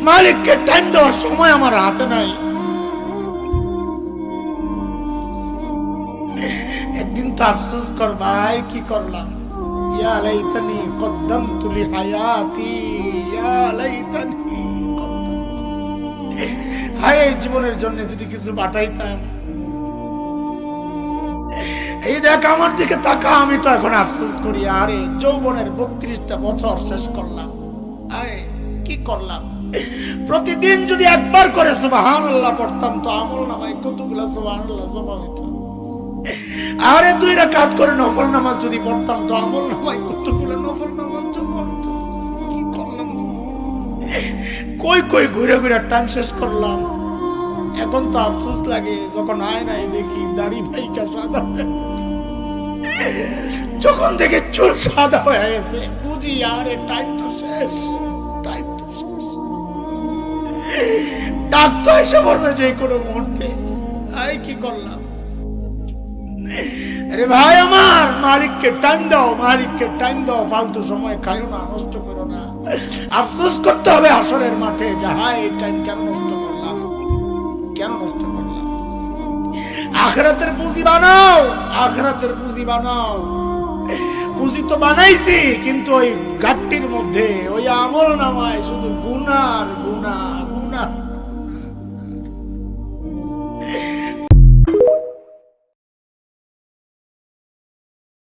মালিককে টাইম দেওয়ার সময় আমার হাতে নাই। একদিন তো আফসোস কর ভাই, কি করলাম, ইয়া লাইতানি কদ্দামতু লিহায়াতি, ইয়া লাইতানি কদ্দামতু, হায় জীবনের জন্য যদি কিছু বাটাইতাম। এই দেখ আমার দিকে তাকা, আমি তো এখন আফসোস করি, আরে যৌবনের 32টা বছর শেষ করলাম, আরে কি করলাম। প্রতিদিন যদি একবার করে সুবহানাল্লাহ পড়তাম তো আমল নামায় কতগুলো সুবহানাল্লাহ জমা হইতো। আরে 2 রাকাত করে নফল নামাজ যদি পড়তাম তো আমল নামায় কতগুলো নফল নামাজ জমা হইতো। কি করলাম, কই কই ঘুরে ঘুরে টাইম শেষ করলাম। এখন তো আফসোস লাগে যখন আয়নায় দেখি দাড়ি ভাইকা সাদা হয়ে গেছে, যখন দেখে চুল সাদা হয়ে গেছে, বুঝি আরে টাইম তো শেষ, টাইম তো শেষ। ডাক তো এসে পড়বে যে কোনো মুহূর্তে। আই কি করলাম, আরে ভাই আমার মালিককে টাইম দাও, মালিককে টাইম দাও, ফালতু সময় খাইও না, নষ্ট করো না। আফসোস করতে হবে আসরের মাঠে, যাহাই এই টাইম কেন নষ্ট করলাম, কেন নষ্ট করলাম। আখিরাতের পুঁজি বানাও, আখিরাতের পুঁজি বানাও। পুঁজি তো বানাইছি, কিন্তু ওই গাট্টির মধ্যে ওই আমল নামায় শুধু গুনার গুনাহ, গুনাহ।